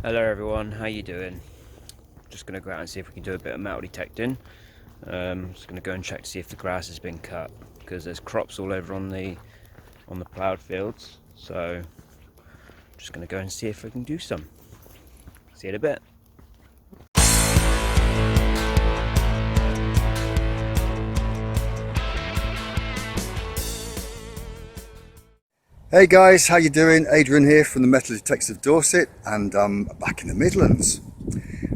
Hello everyone, how you doing? Just going to go out and see if we can do a bit of metal detecting. Just going to go and check to see if the grass has been cut, because there's crops all over on the ploughed fields. So just going to go and see if we can do some. See you in a bit. Hey guys, how you doing? Adrian here from the Metal Detectors of Dorset, and I'm back in the Midlands.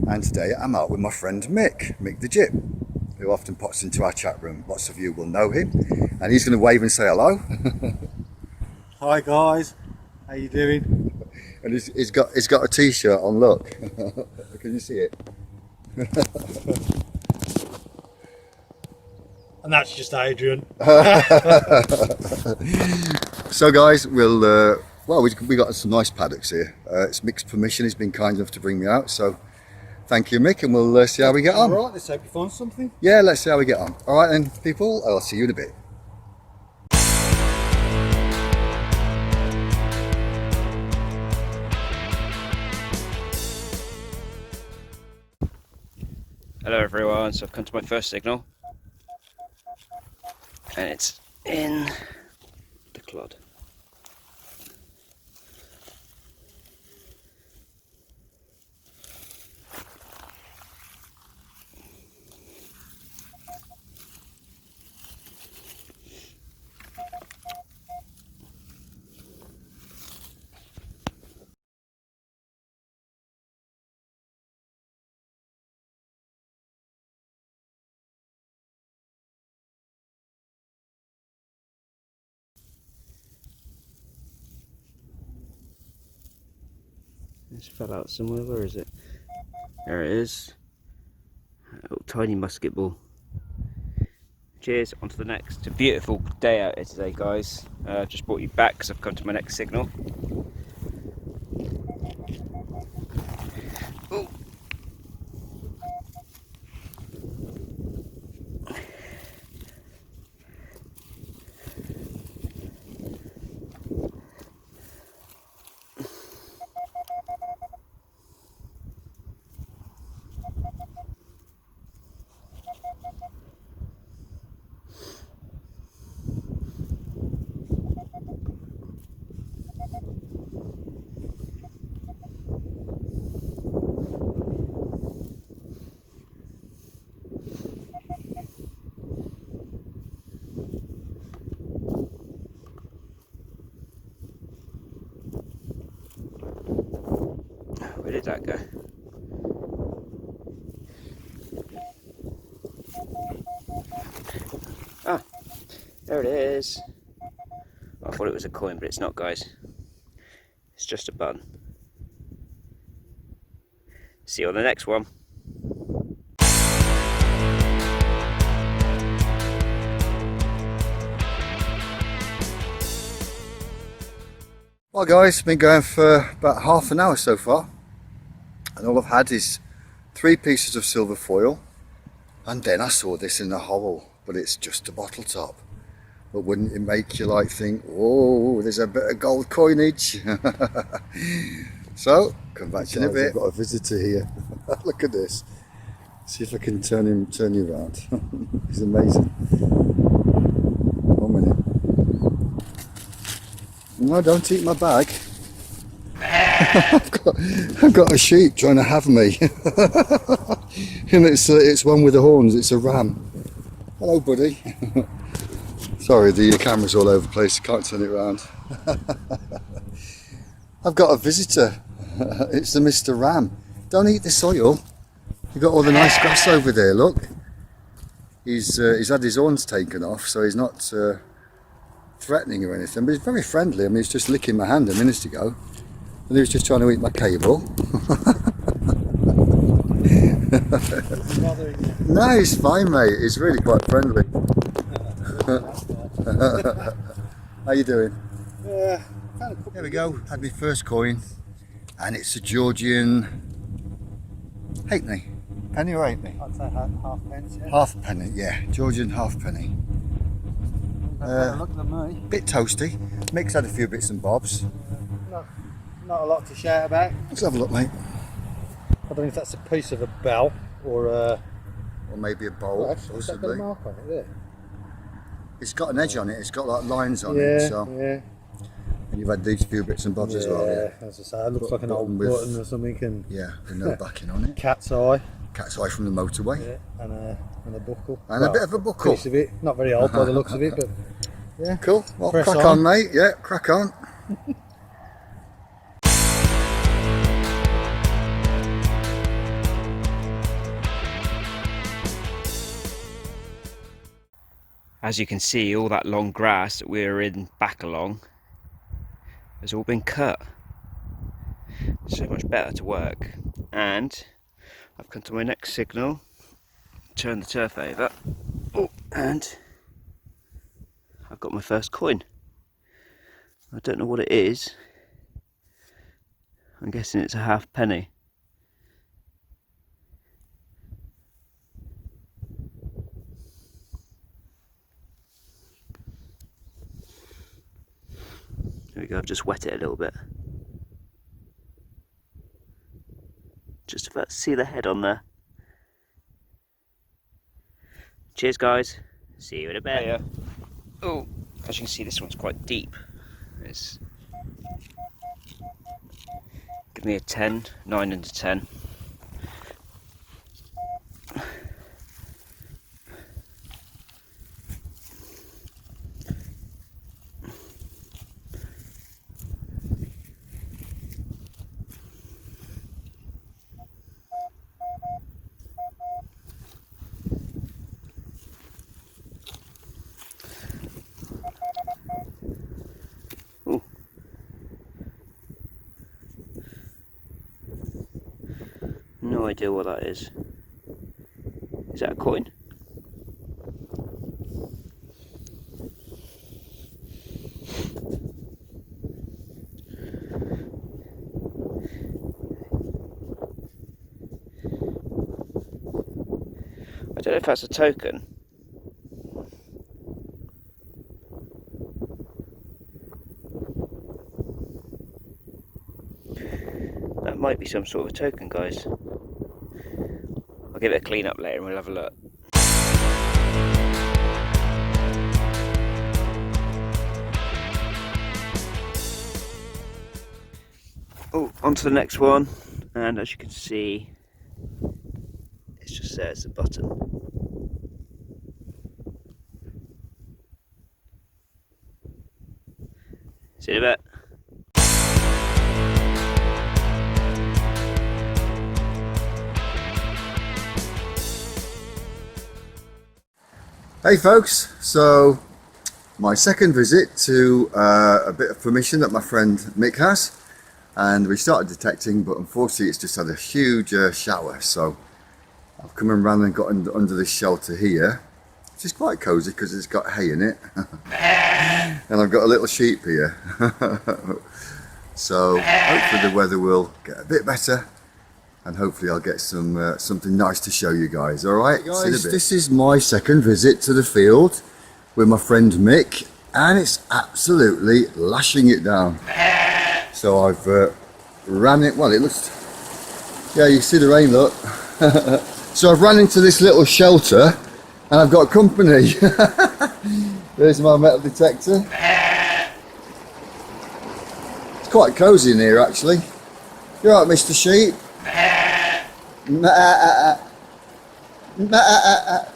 And today I'm out with my friend Mick the Jip, who often pops into our chat room. Lots of you will know him, and he's going to wave and say hello. Hi guys, how you doing? And he's got a t-shirt on. Look, can you see it? And that's just Adrian. So guys, we got some nice paddocks here. It's Mick's permission. He's been kind enough to bring me out, so thank you, Mick, and we'll see how we get on. Alright, let's hope you find something. Yeah, let's see how we get on. All right then, people, I'll see you in a bit. Hello everyone, so I've come to my first signal. And it's in the clod. This fell out somewhere, where is it? There it is. A little tiny musket ball. Cheers, on to the next. It's a beautiful day out here today, guys. Just brought you back because I've come to my next signal. Ooh. Where did that go? Ah, there it is. I thought it was a coin, but it's not, guys. It's just a bun. See you on the next one. Well guys, been going for about half an hour so far, and all I've had is 3 pieces of silver foil, and then I saw this in the hole, but it's just a bottle top. But wouldn't it make you like think, oh, there's a bit of gold coinage? So, come back in a bit. I've got a visitor here. Look at this. See if I can turn you around. He's amazing. 1 minute. No, don't eat my bag. I've got a sheep trying to have me. And it's one with the horns. It's a ram. Hello, buddy. Sorry, the camera's all over the place. I can't turn it around. I've got a visitor. It's the Mr. Ram. Don't eat the soil. You've got all the nice grass over there. Look. He's had his horns taken off, so he's not threatening or anything, but he's very friendly. I mean, he's just licking my hand a minute ago, and he was just trying to eat my cable. No, he's fine, mate. He's really quite friendly. How you doing? Yeah. There we go. Had my first coin, and it's a Georgian halfpenny. Penny or halfpenny? I'd say halfpence, yeah. Halfpenny, yeah. Georgian halfpenny. Look at me. Bit toasty. Mick's had a few bits and bobs. Not a lot to shout about. Let's have a look, mate. I don't know if that's a piece of a bell or a... Or maybe a bolt, actually, it's got a possibly. mark on it there. It's got an edge on it, it's got like lines on Yeah, it, so. yeah. And you've had these few bits and bobs as well, yeah. As I say, it looks like an Button old with- button or something, and Yeah, with no backing on it. cat's eye, Cat's eye from the motorway. yeah, and a buckle. And a bit of a buckle. Piece of it, not very old by the looks of it, but yeah. Cool, well, Press crack on. on, mate. Yeah, crack on. As you can see, all that long grass that we were in back along has all been cut. So much better to work. And I've come to my next signal, turn the turf over, oh, and I've got my first coin. I don't know what it is. I'm guessing it's a half penny. There we go, I've just wet it a little bit. Just about to see the head on there. Cheers guys, see you in a bit. Yeah. Oh, as you can see, this one's quite deep. It's give me a 10, 9 and a 10. No idea what that is. Is that a coin? I don't know if that's a token. That might be some sort of a token, guys. I'll give it a clean up later and we'll have a look. Oh, on to the next one, and as you can see, it's just there, it's a button. See you in a bit. Hey folks, so my second visit to a bit of permission that my friend Mick has, and we started detecting, but unfortunately it's just had a huge shower, so I've come around and got under this shelter here, which is quite cosy because it's got hay in it, and I've got a little sheep here. So hopefully the weather will get a bit better, and hopefully I'll get some something nice to show you guys. All right, guys, this is my second visit to the field with my friend Mick, and it's absolutely lashing it down. So I've ran it. Well, it looks. Yeah, you see the rain. Look. So I've ran into this little shelter, and I've got company. There's my metal detector. It's quite cosy in here, actually. You all right, Mr. Sheep?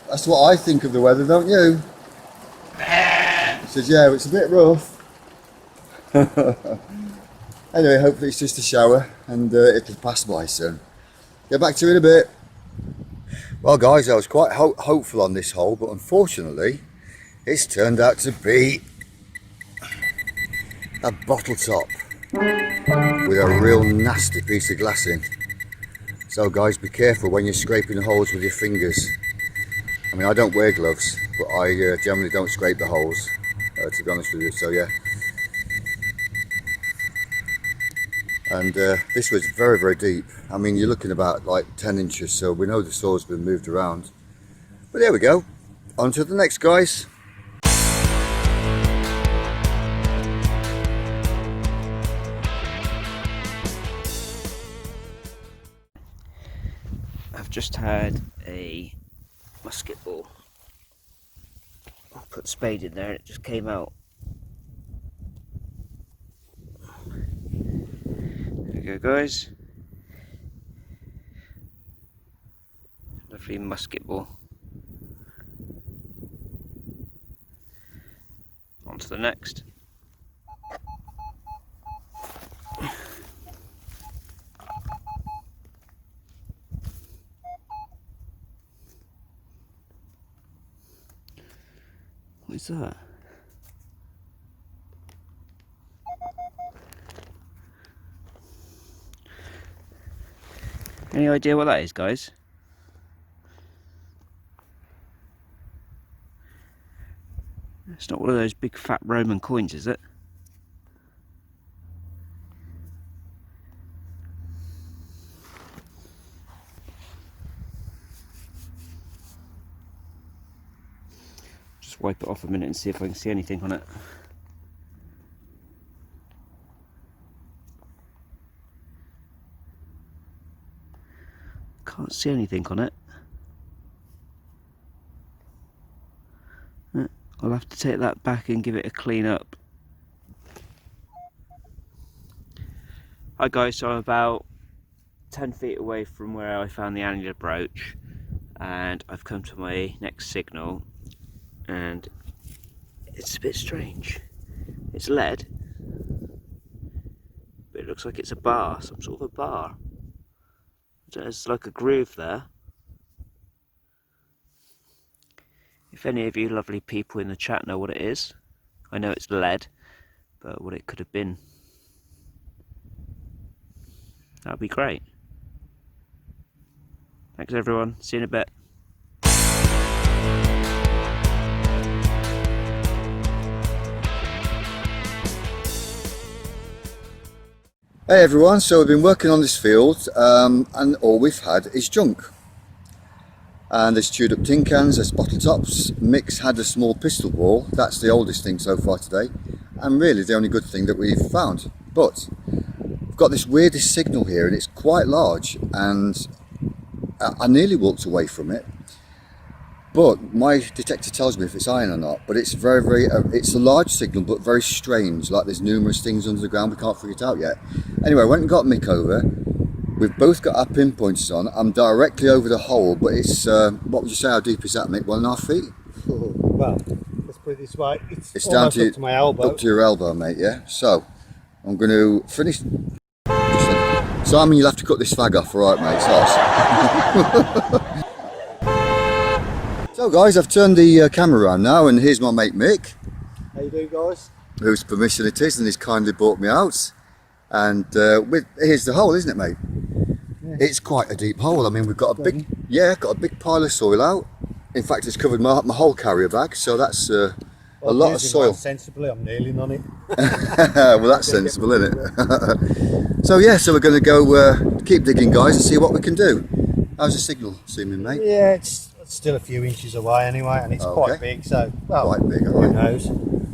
That's what I think of the weather, don't you? He says, yeah, it's a bit rough. Anyway, hopefully it's just a shower and it'll pass by soon. Get back to you in a bit. Well guys, I was quite hopeful on this hole, but unfortunately it's turned out to be a bottle top with a real nasty piece of glass in. So guys, be careful when you're scraping the holes with your fingers. I mean, I don't wear gloves, but I generally don't scrape the holes, to be honest with you, so yeah. And this was very, very deep. I mean, you're looking about like 10 inches, so we know the soil's been moved around. But there we go. On to the next, guys. I've just had a musket ball. I put the spade in there and it just came out. There we go, guys. Lovely musket ball. On to the next. What is that? Any idea what that is, guys? It's not one of those big fat Roman coins, is it? Just wipe it off a minute and see if I can see anything on it. Can't see anything on it. I'll have to take that back and give it a clean up. Hi guys, so I'm about 10 feet away from where I found the annular brooch, and I've come to my next signal, and it's a bit strange. It's lead, but it looks like it's a bar, some sort of a bar. There's like a groove there. If any of you lovely people in the chat know what it is, I know it's lead, but what it could have been, that would be great. Thanks everyone, see you in a bit. Hey everyone, so we've been working on this field and all we've had is junk. And there's chewed up tin cans, there's bottle tops. Mick's had a small pistol ball, that's the oldest thing so far today, and really the only good thing that we've found. But we've got this weirdest signal here, and it's quite large, and I nearly walked away from it, but my detector tells me if it's iron or not. But it's very it's a large signal, but very strange, like there's numerous things under the ground, we can't figure it out yet. Anyway, I went and got Mick over. We've both got our pinpointers on. I'm directly over the hole, but it's, what would you say, how deep is that, Mick? 1.5 feet? Well, let's put it this way. It's down almost to, up to my elbow. Up to your elbow, mate, yeah? So, I'm going to finish. Simon, you'll have to cut this fag off, alright, mate? It's So, guys, I've turned the camera around now, and here's my mate Mick. How you doing, guys? Whose permission it is, and he's kindly brought me out. And here's the hole, isn't it, mate? Yeah. It's quite a deep hole. I mean, we've got a big, got a big pile of soil out. In fact, it's covered my whole carrier bag, so that's a lot of soil. Sensibly, I'm kneeling on it. Well, that's sensible, isn't it? So yeah, so we're going to go keep digging, guys, and see what we can do. How's the signal seeming, mate? Yeah, it's still a few inches away anyway, and it's quite big. So, well, quite big. Who knows?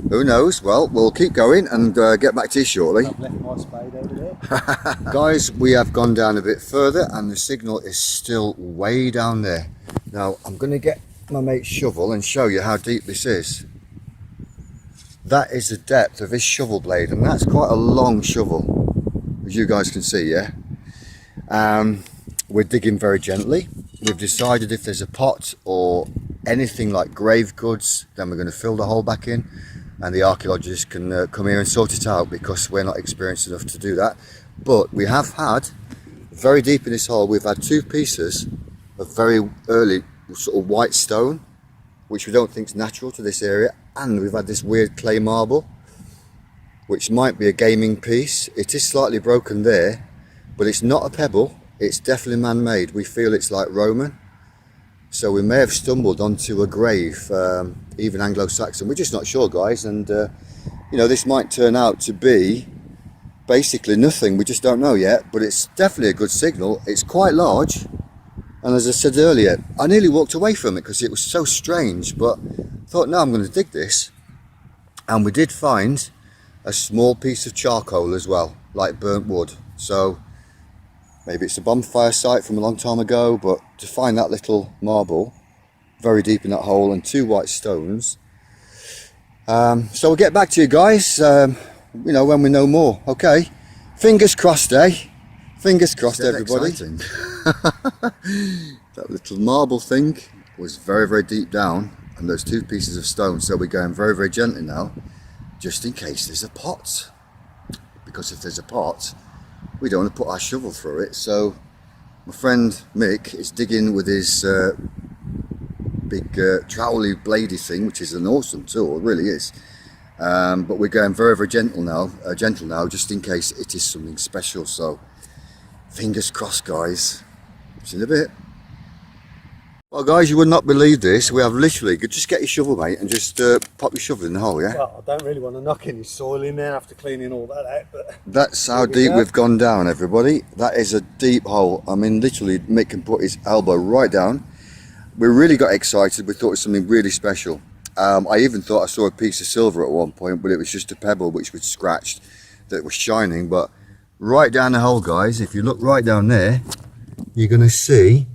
Who knows? Well, we'll keep going and get back to you shortly. I've left my spade over there. Guys, we have gone down a bit further, and the signal is still way down there. Now, I'm going to get my mate's shovel and show you how deep this is. That is the depth of this shovel blade, and that's quite a long shovel, as you guys can see, yeah? We're digging very gently. We've decided if there's a pot or anything like grave goods, then we're going to fill the hole back in, and the archaeologists can come here and sort it out, because we're not experienced enough to do that. But we have had, very deep in this hole, we've had 2 pieces of very early sort of white stone, which we don't think is natural to this area, and we've had this weird clay marble, which might be a gaming piece. It is slightly broken there, but it's not a pebble. It's definitely man-made. We feel it's like Roman, so we may have stumbled onto a grave, even Anglo-Saxon. We're just not sure, guys, and you know, this might turn out to be basically nothing. We just don't know yet, but it's definitely a good signal. It's quite large, and as I said earlier, I nearly walked away from it because it was so strange, but I thought, no, I'm going to dig this. And we did find a small piece of charcoal as well, like burnt wood. So Maybe it's a bonfire site from a long time ago, but to find that little marble very deep in that hole and 2 white stones. So we'll get back to you guys, you know, when we know more. Okay, fingers crossed, eh? Fingers crossed, everybody. That little marble thing was very, very deep down, and those 2 pieces of stone. So we're going very, very gently now, just in case there's a pot. Because if there's a pot, we don't want to put our shovel through it. So my friend Mick is digging with his big trowelly bladey thing, which is an awesome tool, it really is. But we're going very, very gentle now, just in case it is something special. So fingers crossed, guys. See you in a bit. Well, guys, you would not believe this. We have literally, just get your shovel, mate, and just pop your shovel in the hole, yeah? Well, I don't really want to knock any soil in there after cleaning all that out, but... That's how deep we've gone down, everybody. That is a deep hole. I mean, literally, Mick can put his elbow right down. We really got excited. We thought it was something really special. I even thought I saw a piece of silver at one point, but it was just a pebble which was scratched that was shining. But right down the hole, guys, if you look right down there, you're going to see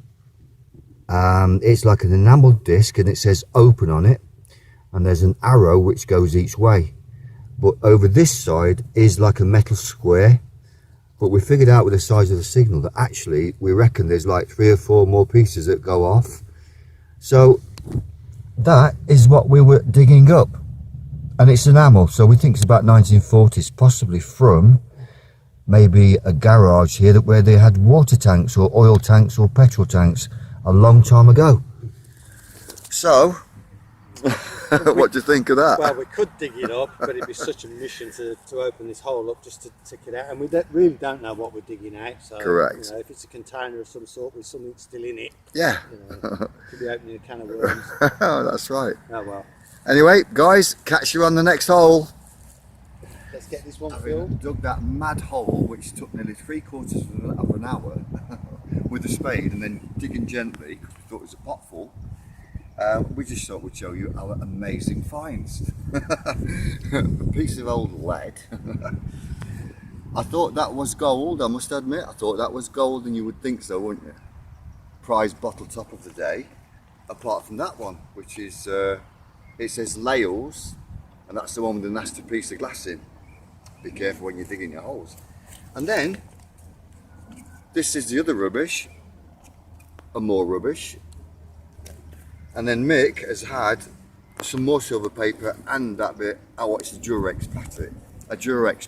it's like an enameled disc, and it says open on it, and there's an arrow which goes each way. But over this side is like a metal square, but we figured out with the size of the signal that actually we reckon there's like 3 or 4 more pieces that go off. So that is what we were digging up, and it's enamel, so we think it's about 1940s, possibly from maybe a garage here where they had water tanks or oil tanks or petrol tanks a long time ago. So what do you think of that? Well, we could dig it up, but it'd be such a mission to open this hole up just to tick it out, and we really don't know what we're digging out. So, correct. You know, if it's a container of some sort with something still in it, yeah, you know, could be opening a can of worms. Oh, that's right. Oh well. Anyway, guys, catch you on the next hole. Let's get this one Having filled. dug that mad hole, which took nearly 3/4 of an hour with a spade, and then digging gently because we thought it was a pot full. We just thought we'd show you our amazing finds. A piece of old lead. I thought that was gold, I must admit. I thought that was gold, and you would think so, wouldn't you? Prize bottle top of the day. Apart from that one, which is, it says Lales, and that's the one with the nasty piece of glass in. Be careful when you're digging your holes. And then, this is the other rubbish, and more rubbish. And then Mick has had some more silver paper and that bit. Oh, it's a Durex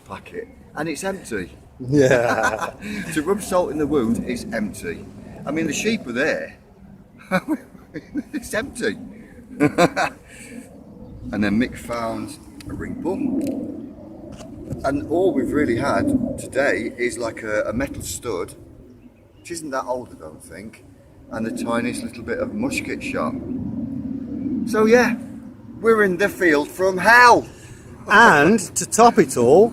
packet, and it's empty. Yeah. To rub salt in the wound is empty. I mean, the sheep are there. It's empty. And then Mick found a ring pump, and all we've really had today is like a metal stud, which isn't that old, I don't think, and the tiniest little bit of mushkit shot. So yeah, we're in the field from hell. And to top it all,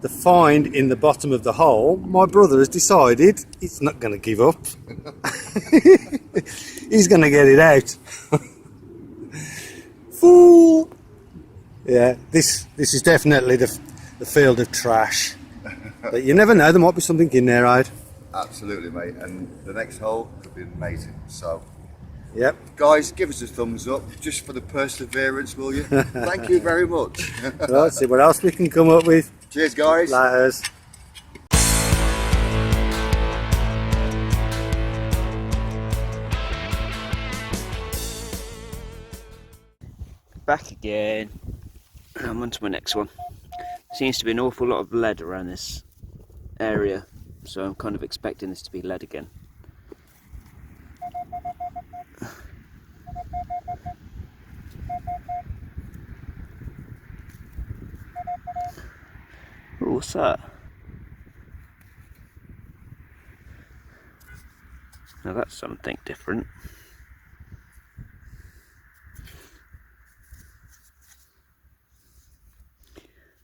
the find in the bottom of the hole, my brother has decided he's not going to give up. He's going to get it out. Fool! Yeah, this is definitely the field of trash. But you never know, there might be something in there, right? Absolutely, mate. And the next hole could be amazing. So, yep. guys, give us a thumbs up just for the perseverance, will you? Thank you very much. Let's see what else we can come up with. Cheers, guys. Ladders. Back again. I'm on to my next one. Seems to be an awful lot of lead around this area, so I'm kind of expecting this to be lead again. Ooh, what's that? Now that's something different.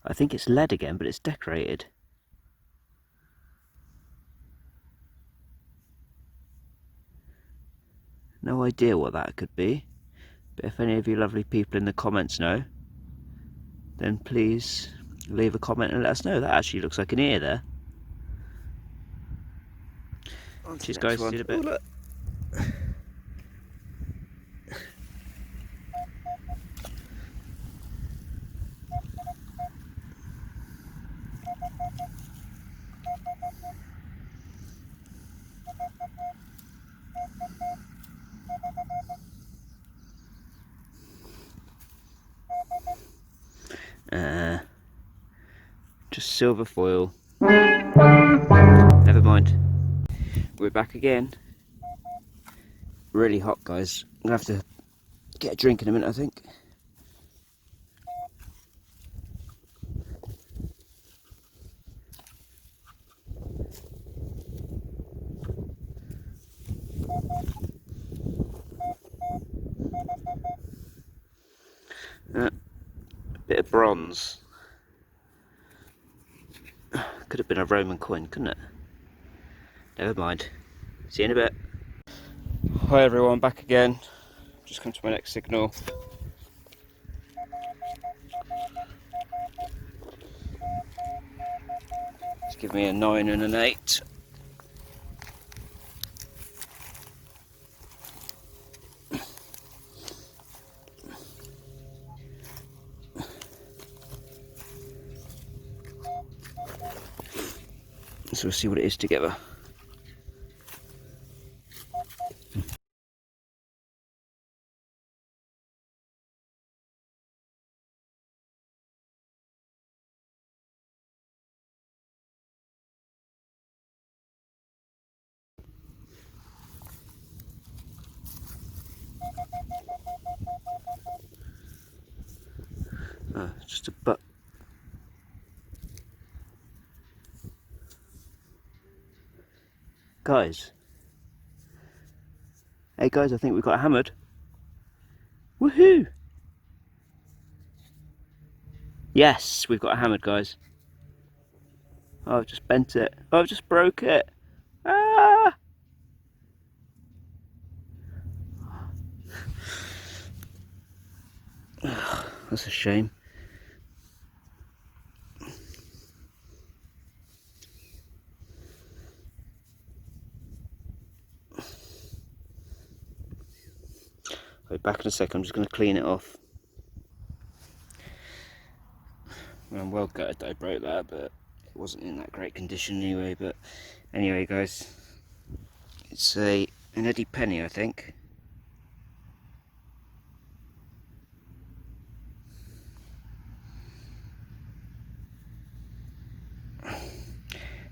I think it's lead again, but it's decorated. No idea what that could be, but if any of you lovely people in the comments know, then please leave a comment and let us know. That actually looks like an ear there. Cheers guys, see you in a bit. Ooh, look. Just silver foil. Never mind. We're back again. Really hot, guys. I'm gonna have to get a drink in a minute, I think. A bit of bronze. Could have been a Roman coin, couldn't it? Never mind. See you in a bit. Hi everyone, back again. Just come to my next signal. Just give me a 9 and an 8. So we'll see what it is together. Just a butt. Guys. Hey guys, I think we've got hammered. Woohoo! Yes, we've got hammered, guys. Oh, I've just bent it. Oh, I've just broke it. Ah! That's a shame. I'll be back in a second. I'm just going to clean it off. I'm well gutted that I broke that, but it wasn't in that great condition anyway. But anyway, guys, it's an Eddie Penny, I think.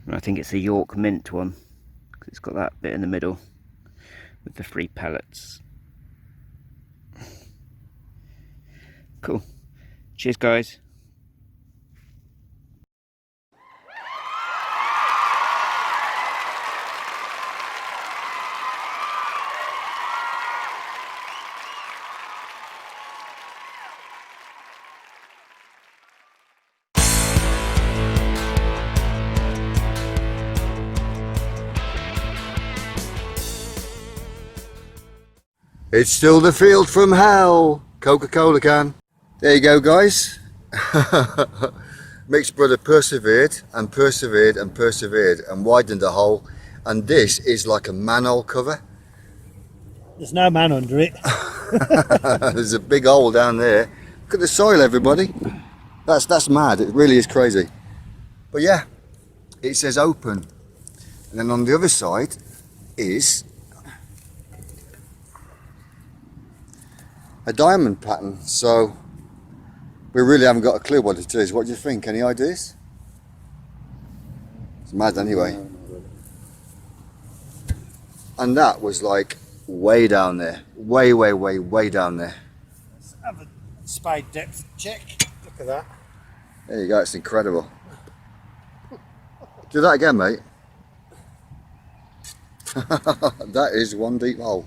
And I think it's a York Mint one, because it's got that bit in the middle with the 3 pellets. Cool. Cheers, guys. It's still the field from hell. Coca-Cola can. There you go, guys. Mick's brother persevered and persevered and persevered and widened the hole, and this is like a manhole cover. There's no man under it. There's a big hole down there. Look at the soil, everybody. That's mad. It really is crazy. But yeah, it says open, and then on the other side is a diamond pattern. So we really haven't got a clue what it is. What do you think? Any ideas? It's mad anyway. And that was like way down there. Way down there. Let's have a spade depth check. Look at that. There you go, it's incredible. Do that again, mate. That is one deep hole.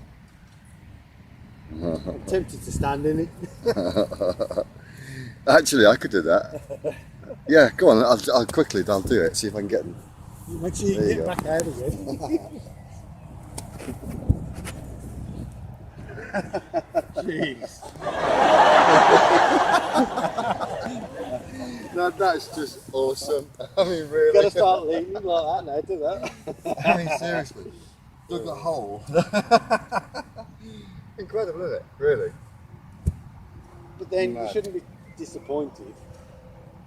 I'm tempted to stand in it. Actually, I could do that. Yeah, go on. I'll quickly. I'll do it. See if I can get them. Make sure you get back out again. Jeez. No, that's just awesome. I mean, really. You've got to start leaning like that now, do that. I mean, seriously. dug a hole. Incredible, isn't it? Really. But then you Mad. shouldn't be disappointed.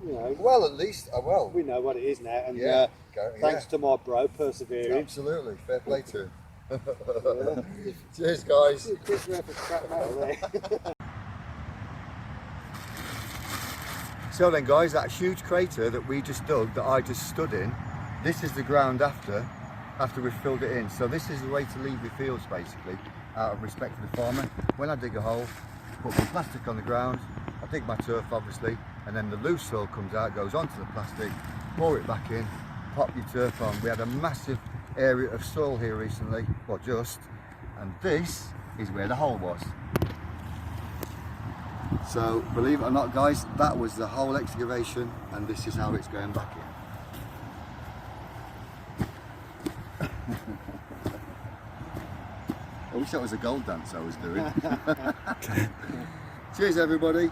You know, Well, at least, well, we know what it is now, and yeah, thanks to my bro persevering. absolutely, fair play to him. Cheers, guys. Chris went for scrap metal there. So then, guys, that huge crater that we just dug, that I just stood in, this is the ground after we've filled it in. So this is the way to leave your fields, basically, out of respect for the farmer. When I dig a hole, put my plastic on the ground, I dig my turf, obviously, and then the loose soil comes out, goes onto the plastic, pour it back in, pop your turf on. We had a massive area of soil here recently, well, and this is where the hole was. So believe it or not, guys, that was the whole excavation, and this is how it's going back in. I wish that was a gold dance I was doing. Cheers, everybody.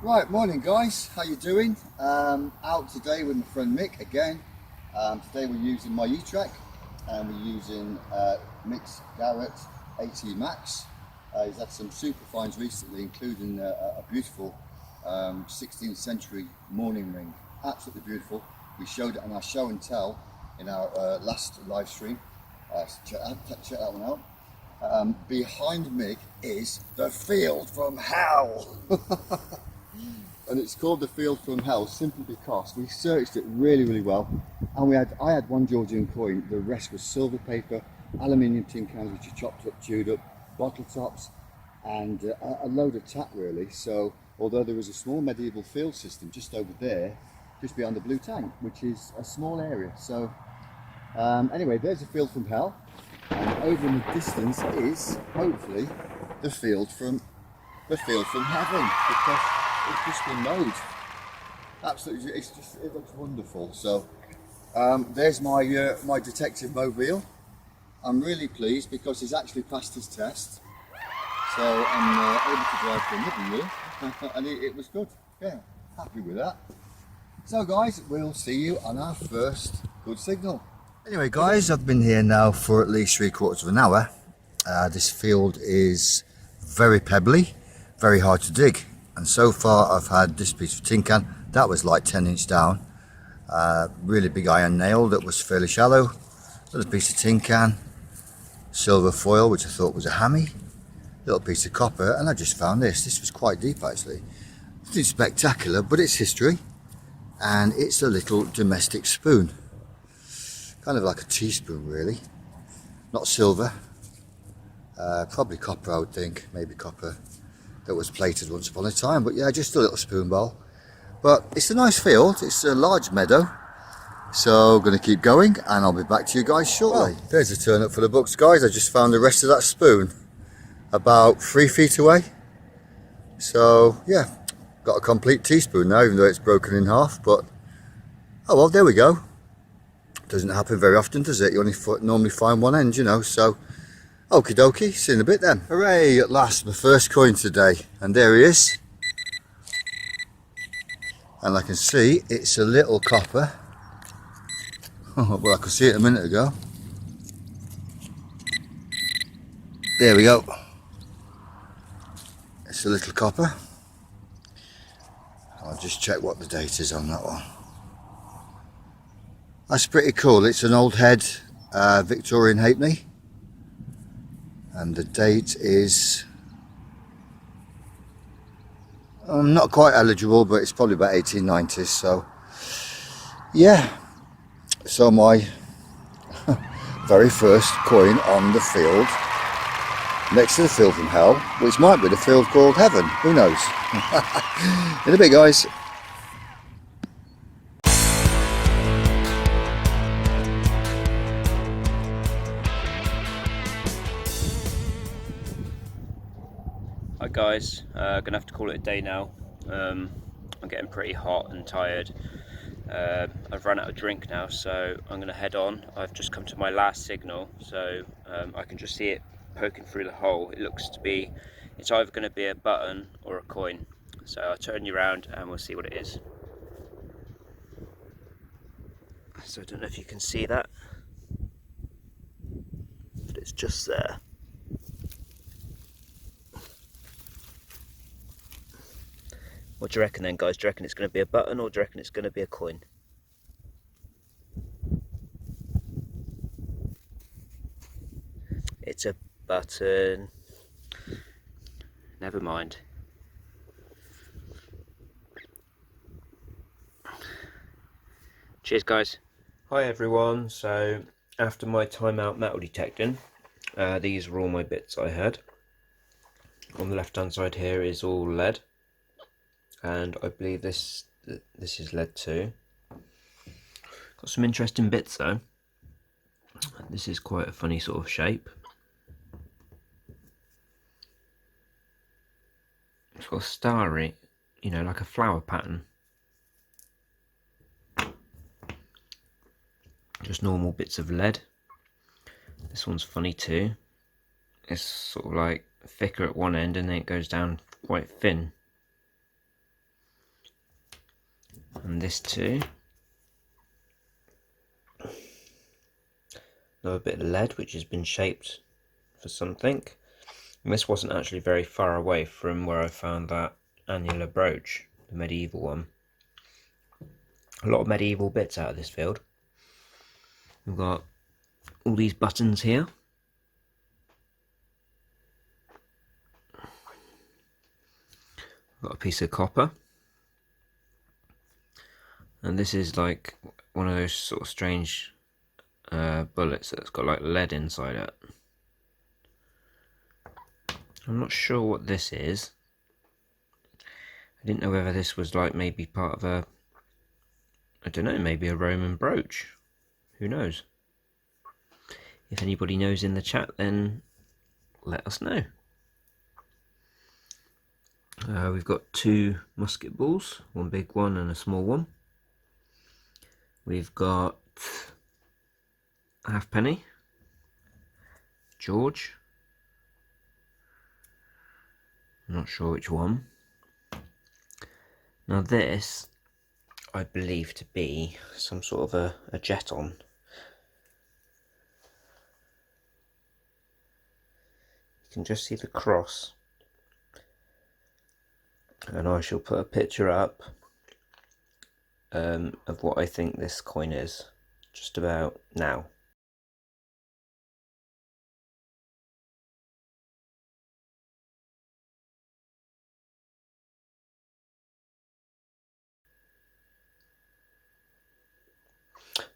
Right, morning guys, how you doing? Out today with my friend Mick again. Today we're using my E-Track, and we're using Mick's Garrett 80 Max. He's had some super finds recently, including a beautiful 16th century mourning ring. Absolutely beautiful. We showed it on our show and tell in our last live stream. Check that one out. Behind Mick is the field from hell. And it's called the field from hell simply because we searched it really well, and I had one Georgian coin. The rest was silver paper, aluminium tin cans which are chopped up, chewed up, bottle tops, and a load of tat really. So although there was a small medieval field system just over there, just beyond the blue tank, which is a small area. So anyway, there's the field from hell, and over in the distance is hopefully the field from heaven, because it's just been mowed. Absolutely, it looks wonderful. So there's my my detective mobile. I'm really pleased because he's actually passed his test. So I'm able to drive for another year, and it was good. Yeah, happy with that. So guys, we'll see you on our first good signal. Anyway guys, I've been here now for at least 3/4 of an hour. This field is very pebbly, very hard to dig. And so far I've had this piece of tin can, that was like 10 inch down. Really big iron nail that was fairly shallow. Little piece of tin can, silver foil which I thought was a hammy, little piece of copper, and I just found this. This was quite deep actually. Nothing spectacular, but it's history. And it's a little domestic spoon. Kind of like a teaspoon really. Not silver. Probably copper I would think, maybe copper. That was plated once upon a time, but yeah, just a little spoon bowl. But it's a nice field, it's a large meadow, so going to keep going, and I'll be back to you guys shortly. Well, there's a turn up for the books, guys. I just found the rest of that spoon about 3 feet away, so yeah, got a complete teaspoon now, even though it's broken in half. But oh well, there we go. Doesn't happen very often, does it? You only normally find one end, you know. So okie dokie, see you in a bit then. Hooray, at last, my first coin today. And there he is. And I can see it's a little copper. Well, I could see it a minute ago. There we go. It's a little copper. I'll just check what the date is on that one. That's pretty cool. It's an old head Victorian halfpenny. And the date is not quite eligible, but it's probably about 1890s. So yeah, so my very first coin on the field next to the field from hell, which might be the field called heaven, who knows. In a bit guys. Hi guys, gonna have to call it a day now. I'm getting pretty hot and tired. I've run out of drink now, so I'm gonna head on. I've just come to my last signal, so I can just see it poking through the hole. It looks to be, it's either gonna be a button or a coin. So I'll turn you around and we'll see what it is. So I don't know if you can see that, but it's just there. What do you reckon then, guys? Do you reckon it's going to be a button, or do you reckon it's going to be a coin? It's a button. Never mind. Cheers, guys. Hi everyone. So after my time out metal detecting, these were all my bits I had. On the left hand side here is all lead, and I believe this is lead too. Got some interesting bits though. This is quite a funny sort of shape. It's got a starry, you know, like a flower pattern. Just normal bits of lead. This one's funny too. It's sort of like thicker at one end and then it goes down quite thin. And this too. Another bit of lead which has been shaped for something. And this wasn't actually very far away from where I found that annular brooch, the medieval one. A lot of medieval bits out of this field. We've got all these buttons here. Got a piece of copper. And this is like one of those sort of strange bullets that's got like lead inside it. I'm not sure what this is. I didn't know whether this was like maybe part of a, I don't know, maybe a Roman brooch. Who knows? If anybody knows in the chat, then let us know. We've got two musket balls, one big one and a small one. We've got a halfpenny, George, I'm not sure which one. Now this, I believe to be some sort of a jeton. You can just see the cross. And I shall put a picture up of what I think this coin is, just about now.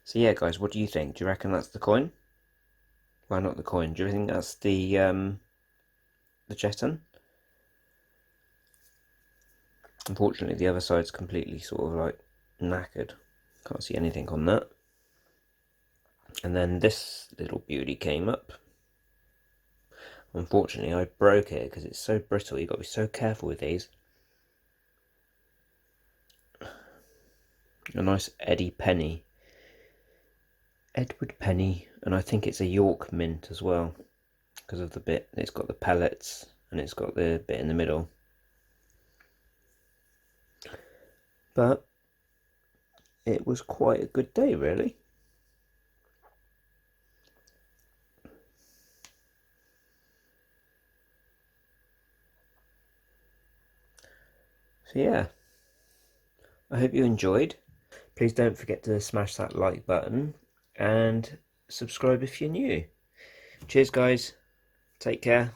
So yeah guys, what do you think? Do you reckon that's the coin? Well, not the coin, do you think that's the jeton? Unfortunately the other side's completely sort of like knackered. Can't see anything on that. And then this little beauty came up. Unfortunately I broke it because it's so brittle. You've got to be so careful with these. A nice Edward penny, and I think it's a York mint as well, because of the bit, it's got the pellets and it's got the bit in the middle. But it was quite a good day really. So yeah, I hope you enjoyed. Please don't forget to smash that like button and subscribe if you're new. Cheers guys, take care.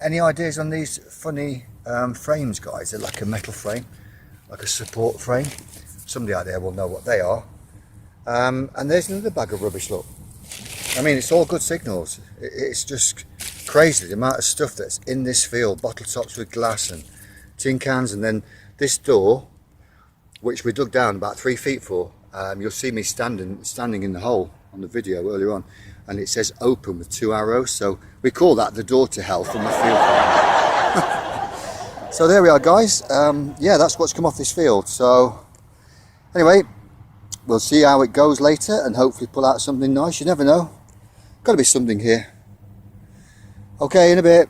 Any ideas on these funny frames, guys? They're like a metal frame, like a support frame. Somebody out there will know what they are. And there's another bag of rubbish, look. I mean, it's all good signals. It's just crazy the amount of stuff that's in this field. Bottle tops with glass and tin cans, and then this door, which we dug down about 3 feet for. You'll see me standing in the hole on the video earlier on, and it says open with 2 arrows, so we call that the door to hell from the field. So there we are, guys. Yeah, that's what's come off this field. So anyway, we'll see how it goes later and hopefully pull out something nice. You never know, got to be something here. Okay, in a bit.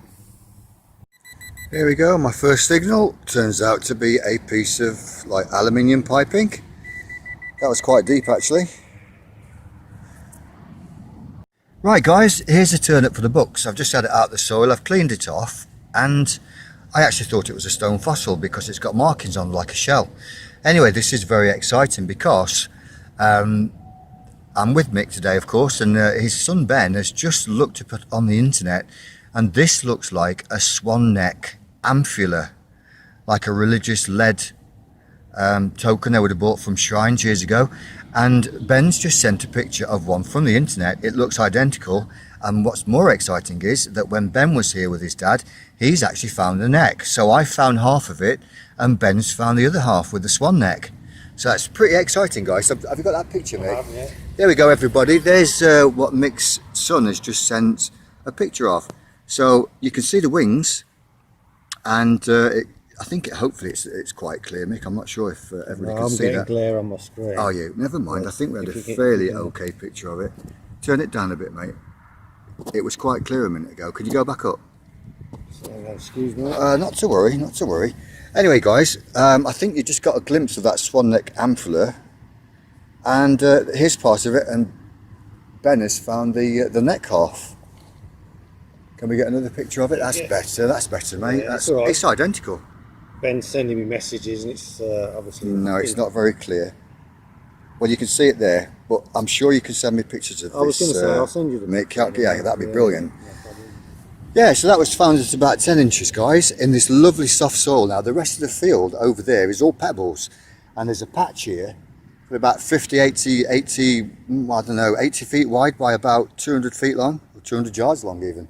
Here we go, my first signal turns out to be a piece of like aluminium piping. That was quite deep actually. Right guys, here's a turnip for the books. I've just had it out of the soil, I've cleaned it off, and I actually thought it was a stone fossil because it's got markings on like a shell. Anyway, this is very exciting because I'm with Mick today, of course, and his son Ben has just looked up on the internet, and this looks like a swan neck ampulla, like a religious lead token they would have bought from shrines years ago. And Ben's just sent a picture of one from the internet. It looks identical, and what's more exciting is that when Ben was here with his dad, he's actually found the neck. So I found half of it and Ben's found the other half with the swan neck. So that's pretty exciting, guys. Have you got that picture, Mick? Yeah. There we go, everybody. There's what Mick's son has just sent a picture of. So you can see the wings, and I think hopefully it's quite clear, Mick. I'm not sure if everybody can see that. I'm getting glare on my screen. Oh, you? Never mind. I think we had a fairly okay picture of it. Turn it down a bit, mate. It was quite clear a minute ago. Could you go back up? Excuse me. Not to worry, not to worry. Anyway, guys, I think you just got a glimpse of that swan neck ampulla, and here's part of it, and Ben has found the neck half. Can we get another picture of it? That's better. That's better, mate. Yeah, it's all right. It's identical. Ben's sending me messages, and it's obviously... No, it's not very clear. Well, you can see it there, but I'm sure you can send me pictures of this. I was going to say, I'll send you the Mick, yeah, that'd be brilliant. Yeah, so that was found at about 10 inches, guys, in this lovely soft soil. Now, the rest of the field over there is all pebbles, and there's a patch here for about 50, 80, I don't know, 80 feet wide by about 200 feet long, or 200 yards long even.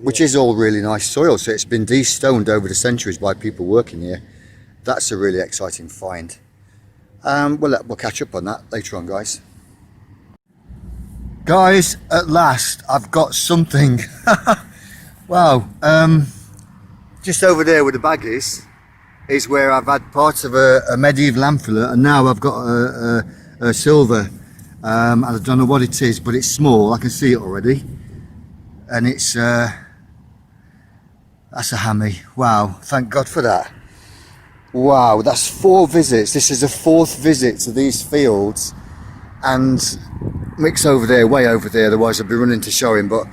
Which is all really nice soil, so it's been de-stoned over the centuries by people working here. That's a really exciting find. We'll catch up on that later on, guys. Guys, at last I've got something. Wow, just over there where the bag is where I've had part of a medieval ampulla, and now I've got a silver. I don't know what it is, but it's small. I can see it already, and it's that's a hammy. Wow, thank God for that. Wow, that's 4 visits. This is the 4th visit to these fields, and Mick's over there, way over there, otherwise I'd be running to show him, but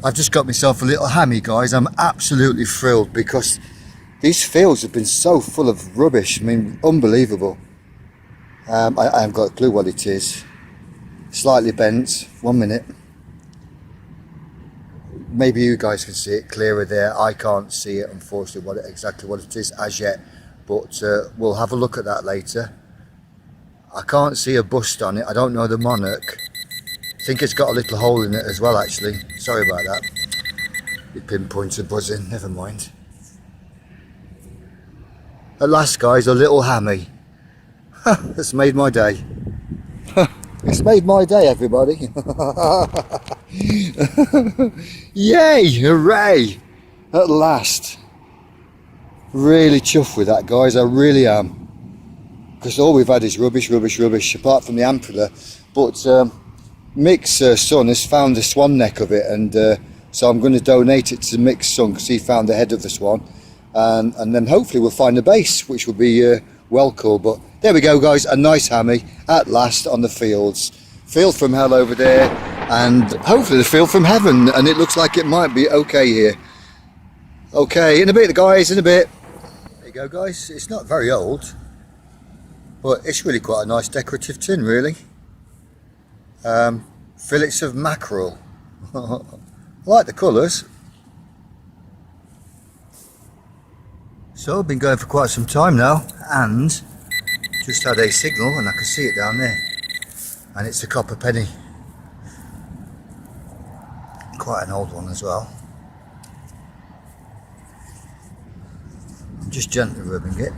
I've just got myself a little hammy, guys. I'm absolutely thrilled because these fields have been so full of rubbish. I mean, unbelievable. I haven't got a clue what it is. Slightly bent. 1 minute. Maybe you guys can see it clearer there. I can't see it, unfortunately, exactly what it is as yet, but we'll have a look at that later. I can't see a bust on it. I don't know the monarch. I think it's got a little hole in it as well, actually. Sorry about that. Your pinpoints are buzzing. Never mind. At last, guys, a little hammy. It's made my day. It's made my day, everybody. Yay! Hooray! At last. Really chuffed with that, guys. I really am. Because all we've had is rubbish, rubbish, rubbish, apart from the ampulla. But Mick's son has found the swan neck of it, and so I'm going to donate it to Mick's son because he found the head of the swan. And then hopefully we'll find the base, which will be well cool. But there we go, guys, a nice hammy at last on the fields. Field from hell over there, and hopefully the field from heaven, and it looks like it might be okay here. Okay, in a bit, guys, in a bit. There you go, guys. It's not very old, but it's really quite a nice decorative tin, really. Fillets of mackerel. I like the colours. So I've been going for quite some time now, and just had a signal, and I can see it down there, and it's a copper penny. Quite an old one as well. I'm just gently rubbing it.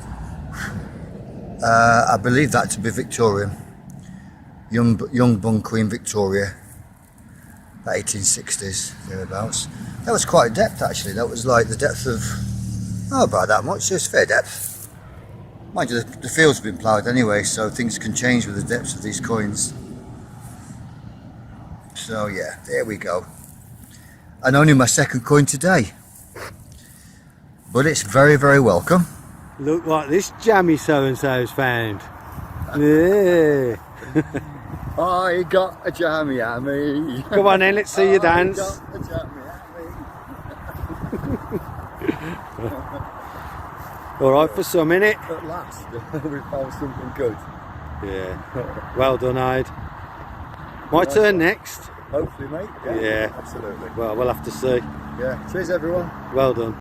I believe that to be Victorian. Young Bun Queen Victoria. 1860s, thereabouts. That was quite a depth actually. That was like the depth of, oh, about that much, so it's fair depth. Mind you, the field's been ploughed anyway, so things can change with the depths of these coins. So yeah, there we go. And only my second coin today. But it's very, very welcome. Look what this jammy so-and-so's found. Yeah. I got a jammy at me. Come on then, let's see you dance. I got a jammy at me. Alright for some, innit? At last, we found something good. Yeah. Well done, Hyde. My turn next. Hopefully, mate. Yeah. Absolutely. Well, we'll have to see. Yeah. Cheers, everyone. Well done.